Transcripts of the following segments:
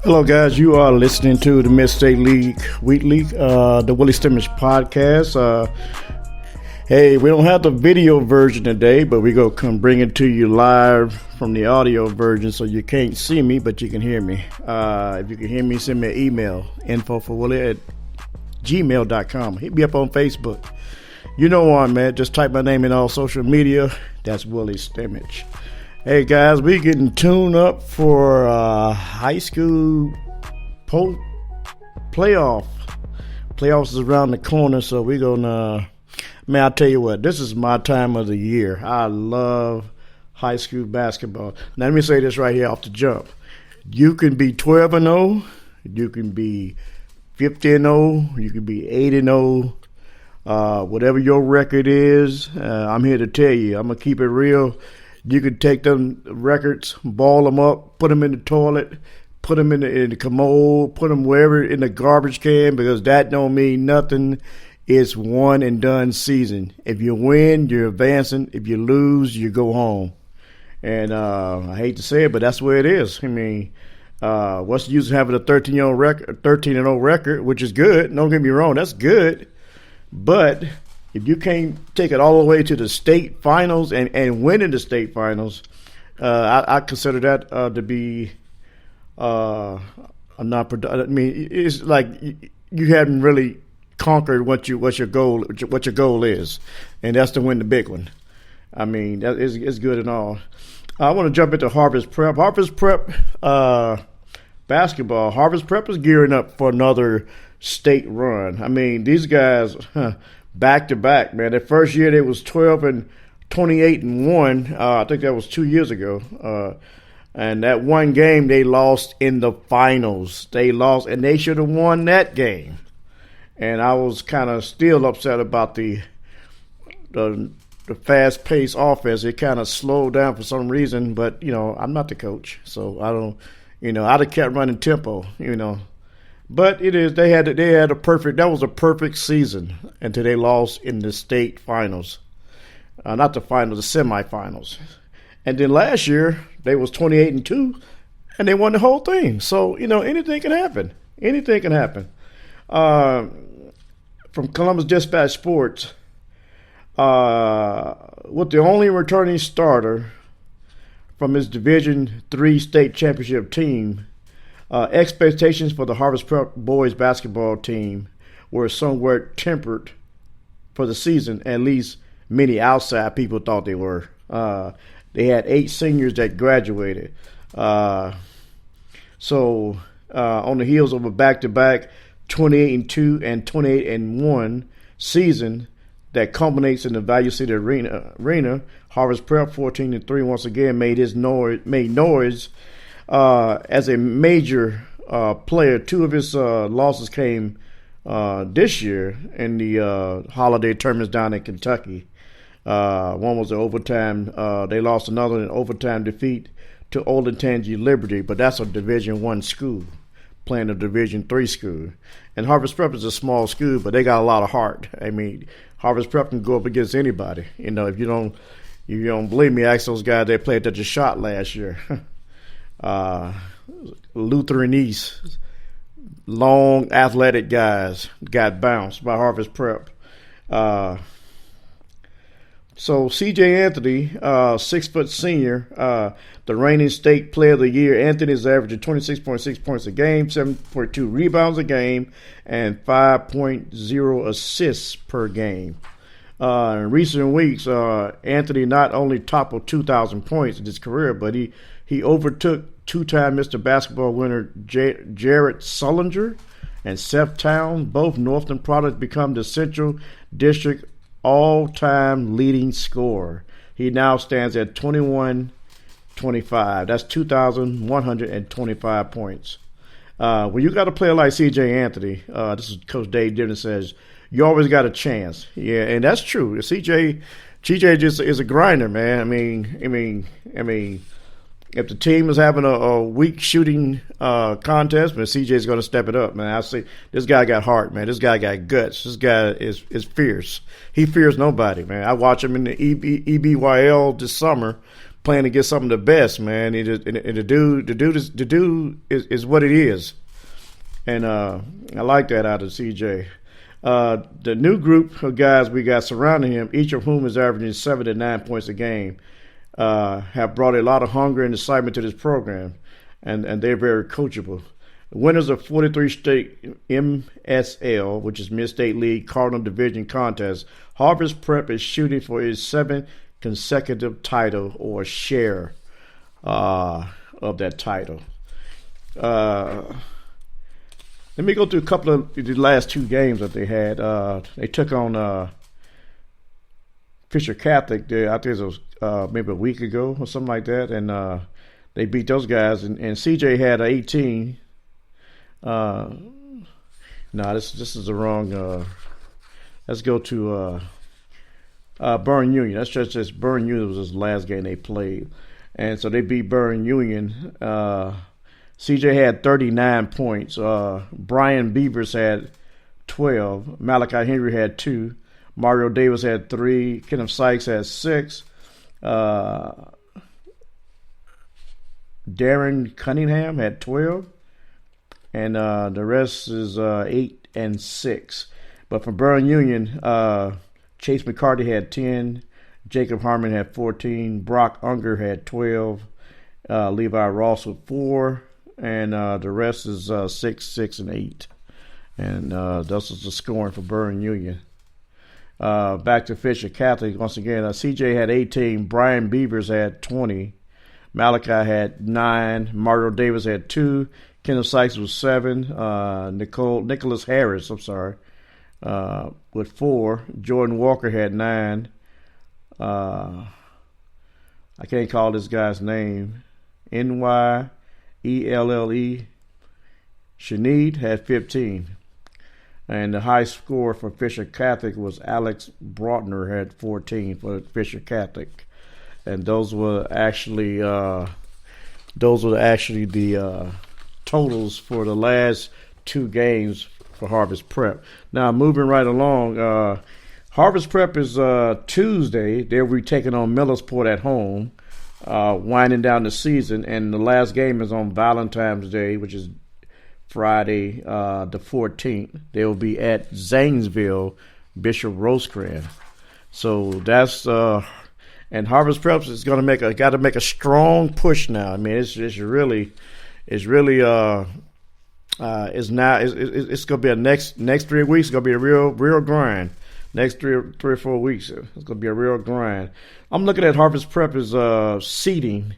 Hello, guys. You are listening to the Mid-State League Weekly, the Willie Stimmich podcast. Hey, we don't have the video version today, but we're going to come bring it to you live from the audio version, so you can't see me, but you can hear me. If you can hear me, send me an email, info4willie@gmail.com. Hit me up on Facebook. You know what, man. Just type my name in all social media. That's Willie Stimmich. Hey, guys, we getting tuned up for high school playoff. Playoffs is around the corner, so we're going to, man, I'll tell you what, this is my time of the year. I love high school basketball. Now, let me say this right here off the jump. You can be 12-0, you can be 50-0, you can be 80-0. Whatever your record is, I'm here to tell you, I'm going to keep it real. You can take them records, ball them up, put them in the toilet, put them in the commode, put them wherever in the garbage can, because that don't mean nothing. It's one and done season. If you win, you're advancing. If you lose, you go home. And I hate to say it, but that's the way it is. I mean, what's the use of having a 13-0 record, which is good. Don't get me wrong, that's good. But if you can't take it all the way to the state finals and win in the state finals, I consider that to be not productive. I mean, it's like you haven't really conquered what your goal is, and that's to win the big one. I mean, that is good and all. I want to jump into Harvest Prep. Harvest Prep basketball. Harvest Prep is gearing up for another state run. I mean, these guys. Back to back, man. That first year they was 12-28-1. I think that was 2 years ago. And that one game they lost in the finals. They lost, and they should have won that game. And I was kind of still upset about the fast-paced offense. It kind of slowed down for some reason. But I'm not the coach, so I don't. I'd have kept running tempo. But it is they had a perfect. That was a perfect season until they lost in the state finals, not the finals, the semifinals. And then last year they was 28-2, and they won the whole thing. So anything can happen. Anything can happen. From Columbus Dispatch Sports, with the only returning starter from his Division III state championship team. Expectations for the Harvest Prep boys basketball team were somewhat tempered for the season. At least many outside people thought they were. They had 8 seniors that graduated. So on the heels of a back-to-back 28-2 and 28-1 season that culminates in the Value City Arena, Harvest Prep 14-3 once again made noise. As a major player, 2 of his losses came this year in the holiday tournaments down in Kentucky. One was an overtime. They lost another in overtime defeat to Olentangy Liberty, but that's a Division I school playing a Division III school. And Harvest Prep is a small school, but they got a lot of heart. I mean, Harvest Prep can go up against anybody. If you don't believe me, ask those guys they played that just shot last year. Lutheran East, long athletic guys got bounced by Harvest Prep. So C.J. Anthony, 6-foot senior, the reigning state player of the year. Anthony is averaging 26.6 points a game, 7.2 rebounds a game, and 5.0 assists per game. In recent weeks, Anthony not only toppled 2,000 points in his career, but he overtook 2-time Mr. Basketball winner Jared Sullinger and Seth Town. Both Northern products become the Central District all-time leading scorer. He now stands at 21-25. That's 2,125 points. When you got a player like C.J. Anthony, this is Coach Dave Dennis says, you always got a chance. Yeah, and that's true. CJ just is a grinder, man. I mean, if the team is having a weak shooting contest, man, CJ's going to step it up, man. I see this guy got heart, man. This guy got guts. This guy is fierce. He fears nobody, man. I watch him in the EBYL this summer playing against some of the best, man. And the dude is what it is, and I like that out of CJ. The new group of guys we got surrounding him, each of whom is averaging 7 to 9 points a game, have brought a lot of hunger and excitement to this program, and they're very coachable. The winners of 43 state MSL, which is Mid-State League Cardinal Division Contest, Harvest Prep is shooting for its 7th consecutive title or share of that title. Let me go through a couple of the last 2 games that they had. They took on Fisher Catholic. I think it was maybe a week ago or something like that, and they beat those guys. And CJ had 18. No, this is the wrong. Let's go to Burn Union. That's just Burn Union was his last game they played, and so they beat Burn Union. CJ had 39 points. Brian Beavers had 12. Malachi Henry had 2. Mario Davis had 3. Kenneth Sykes had 6. Darren Cunningham had 12. And the rest is 8 and 6. But for Burn Union, Chase McCarty had 10. Jacob Harmon had 14. Brock Unger had 12. Levi Ross with 4. And the rest is 6, 6, and 8. And this is the scoring for Burn Union. Back to Fisher Catholic once again. CJ had 18. Brian Beavers had 20. Malachi had 9. Mario Davis had 2. Kenneth Sykes was 7. Nicholas Harris, with 4. Jordan Walker had 9. I can't call this guy's name. Nyelle. Shaneed had 15. And the high score for Fisher Catholic was Alex Brotner had 14 for Fisher Catholic. And those were actually the totals for the last 2 games for Harvest Prep. Now, moving right along, Harvest Prep is Tuesday. They'll be taking on Millersport at home, winding down the season, and the last game is on Valentine's Day, which is Friday the 14th. They will be at Zanesville, Bishop Rosecrans. So that's and Harvest Prep is going to got to make a strong push now. I mean, it's really it's going to be a next 3 weeks. It's going to be a real grind. Next 3 or 4 weeks, it's going to be a real grind. I'm looking at Harvest Prep as seeding.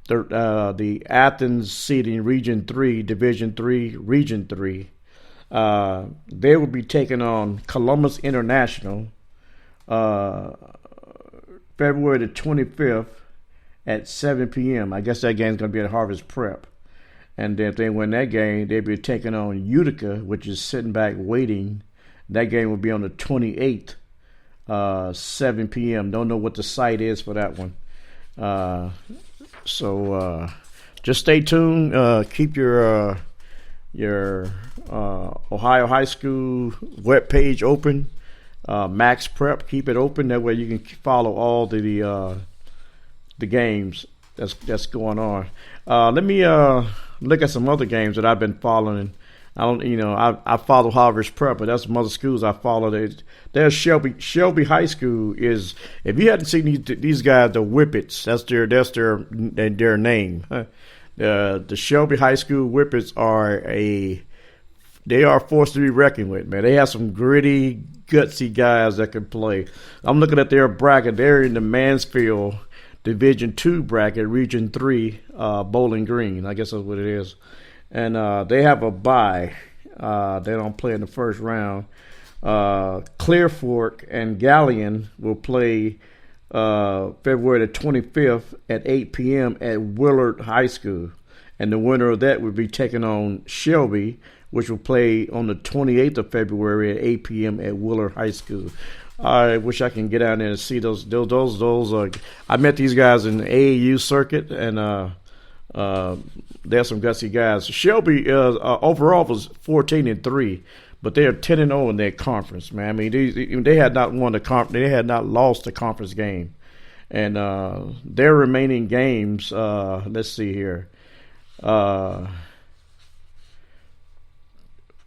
The Athens seeding Region 3, Division 3, Region 3. They will be taking on Columbus International February the 25th at 7 p.m. I guess that game's going to be at Harvest Prep. And if they win that game, they'll be taking on Utica, which is sitting back waiting. That game will be on the 28th, 7 p.m. Don't know what the site is for that one. So just stay tuned. Keep your Ohio High School webpage open. Max Prep, keep it open. That way you can follow all the games that's going on. Let me look at some other games that I've been following. I follow Harvest Prep, but that's some other schools I follow. There's Shelby High School is. If you hadn't seen these guys, the Whippets, that's their name. The Shelby High School Whippets they are a force to be reckoned with, man. They have some gritty, gutsy guys that can play. I'm looking at their bracket. They're in the Mansfield Division 2 bracket, Region 3, Bowling Green. I guess that's what it is. And they have a bye. They don't play in the first round. Clear Fork and Galleon will play February the 25th at 8 p.m. at Willard High School. And the winner of that will be taking on Shelby, which will play on the 28th of February at 8 p.m. at Willard High School. I wish I can get out there and see those. I met these guys in the AAU circuit, and they're some gutsy guys. Shelby overall was 14-3, but they are 10-0 in their conference. Man, I mean, they had not won the conference. They had not lost the conference game, And their remaining games, let's see here.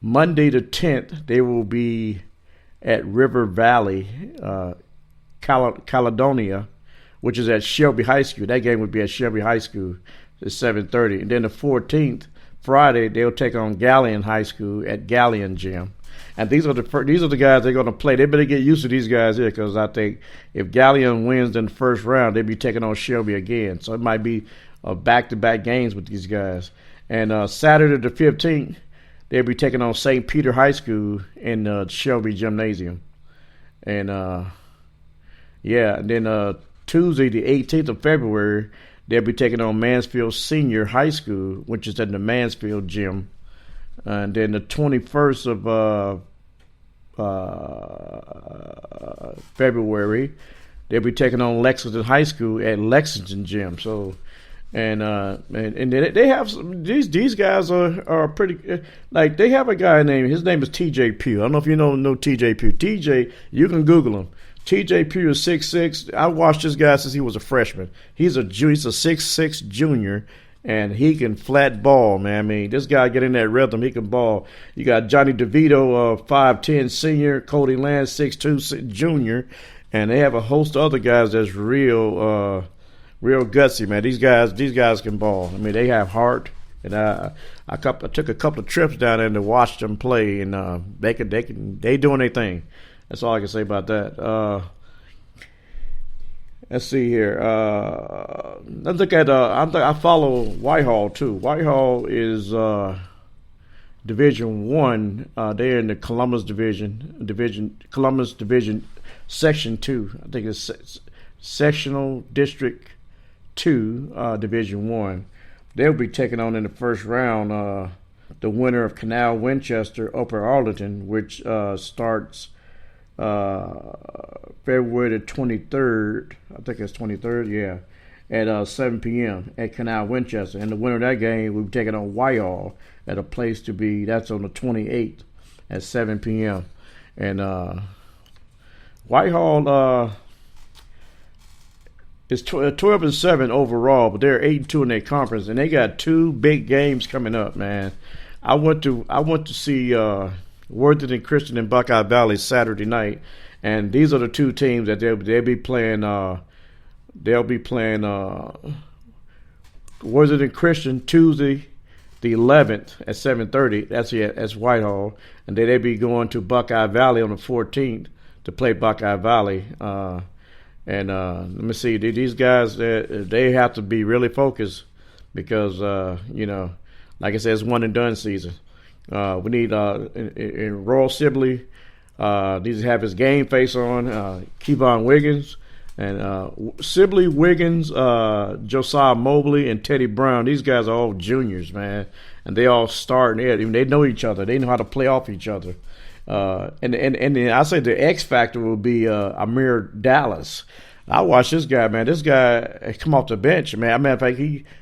Monday the 10th, they will be at River Valley, Caledonia, which is at Shelby High School. That game would be at Shelby High School at 7:30. And then the 14th, Friday, they'll take on Galleon High School at Galleon Gym. And these are the guys they're going to play. They better get used to these guys here, because I think if Galleon wins in the first round, they'll be taking on Shelby again. So it might be back-to-back games with these guys. And Saturday the 15th, they'll be taking on St. Peter High School in Shelby Gymnasium. And, and then Tuesday the 18th of February, they'll be taking on Mansfield Senior High School, which is at the Mansfield Gym. And then the 21st of February, they'll be taking on Lexington High School at Lexington Gym. So, and they have these guys are pretty, like, they have a guy his name is T.J. Pugh. I don't know if you know T.J. Pugh. T.J., you can Google him. T.J. Pugh is 6'6". I watched this guy since he was a freshman. He's a 6'6" junior. And he can flat ball, man. I mean, this guy get in that rhythm, he can ball. You got Johnny DeVito, 5'10" senior, Cody Land, 6'2" junior, and they have a host of other guys that's real gutsy, man. These guys can ball. I mean, they have heart. And I took a couple of trips down there to watch them play, and they doing their thing. That's all I can say about that. Let's see here. Let's look at. I follow Whitehall too. Whitehall is Division 1. They're in the Columbus Division, Section 2. I think it's Sectional District 2, Division 1. They'll be taking on in the first round the winner of Canal Winchester Upper Arlington, which starts February the 23rd, I think it's 23rd, yeah, at 7 p.m. at Canal Winchester. And the winner of that game will be taking on Whitehall at a place to be. That's on the 28th at 7 p.m. And Whitehall is 12-7 overall, but they're 8-2 in their conference, and they got two big games coming up, man. I went to see Worthington Christian and Buckeye Valley Saturday night, and these are the two teams that they'll be playing. They'll be playing Worthington Christian Tuesday, the 11th at 7:30. That's Whitehall, and then they'll be going to Buckeye Valley on the 14th to play Buckeye Valley. And let me see, these guys they have to be really focused because like I said, it's one and done season. We need in Royal Sibley needs to have his game face on. Kevon Wiggins and Sibley, Wiggins, Josiah Mobley, and Teddy Brown. These guys are all juniors, man, and they all start. They know each other. They know how to play off each other. And I say the X factor will be Amir Dallas. I watched this guy, man. This guy come off the bench, man. As a matter of fact,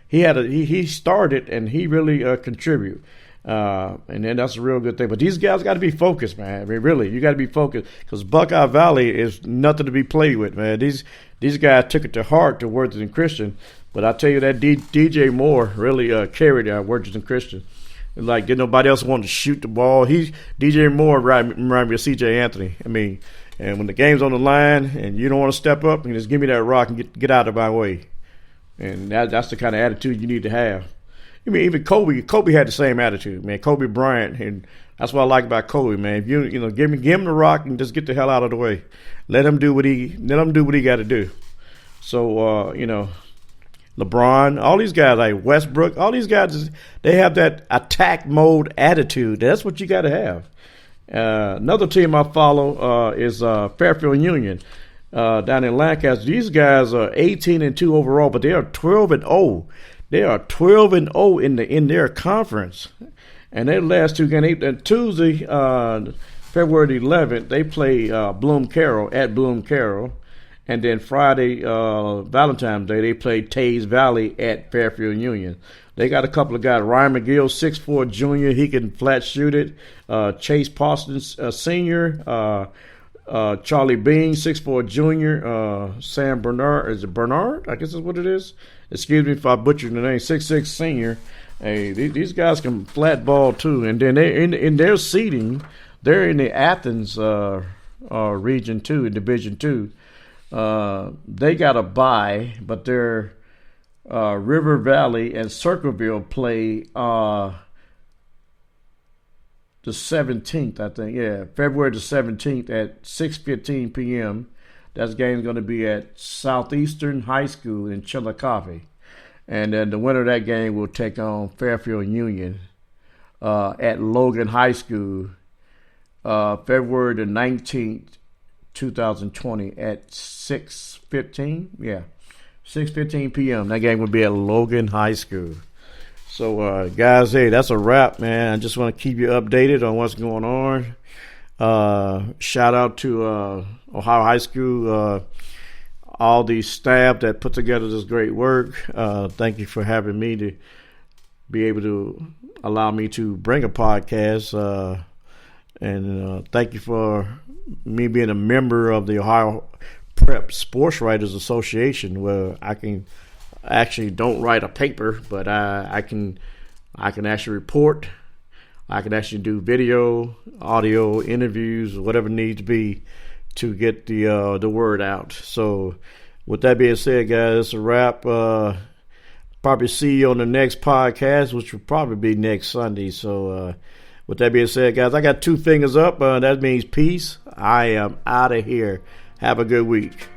he started and he really contribute. And then that's a real good thing. But these guys got to be focused, man. I mean, really, you got to be focused because Buckeye Valley is nothing to be played with, man. These guys took it to heart to Worthington Christian. But I tell you that DJ Moore really carried Worthington Christian. Like, didn't nobody else want to shoot the ball. DJ Moore remind me of C.J. Anthony. I mean, and when the game's on the line and you don't want to step up, and just give me that rock and get out of my way. And that's the kind of attitude you need to have. I mean, even Kobe had the same attitude, man. Kobe Bryant, and that's what I like about Kobe, man. If you give him the rock and just get the hell out of the way. Let him do what he got to do. So LeBron, all these guys like Westbrook, all these guys, they have that attack mode attitude. That's what you got to have. Another team I follow is Fairfield Union down in Lancaster. These guys are 18-2 overall, but they are 12-0. They are 12-0 in their conference, and their last two games. Tuesday, February 11th, they play Bloom Carroll at Bloom Carroll. And then Friday, Valentine's Day, they play Tays Valley at Fairfield Union. They got a couple of guys. Ryan McGill, 6'4" junior. He can flat shoot it. Chase Parsons, senior. Charlie Bean, 6'4" junior. Sam Bernard, is it Bernard? I guess is what it is. Excuse me if I butchered the name. 6'6" senior. Hey, these guys can flat ball too. And then they in their seeding, they're in the Athens region too, in Division 2. They got a bye, but they're River Valley and Circleville play the 17th, I think. Yeah, February the 17th at 6:15 p.m. That game's going to be at Southeastern High School in Chillicothe. And then the winner of that game will take on Fairfield Union at Logan High School February the 19th, 2020 at 6:15. Yeah, 6:15 p.m. That game will be at Logan High School. So, guys, hey, that's a wrap, man. I just want to keep you updated on what's going on. Shout out to Ohio High School, all the staff that put together this great work. Thank you for having me to be able to allow me to bring a podcast. And thank you for me being a member of the Ohio Prep Sports Writers Association, where I can actually don't write a paper, but I can actually report. I can actually do video, audio, interviews, whatever needs to be to get the word out. So with that being said, guys, it's a wrap. Probably see you on the next podcast, which will probably be next Sunday. So with that being said, guys, I got 2 fingers up. That means peace. I am out of here. Have a good week.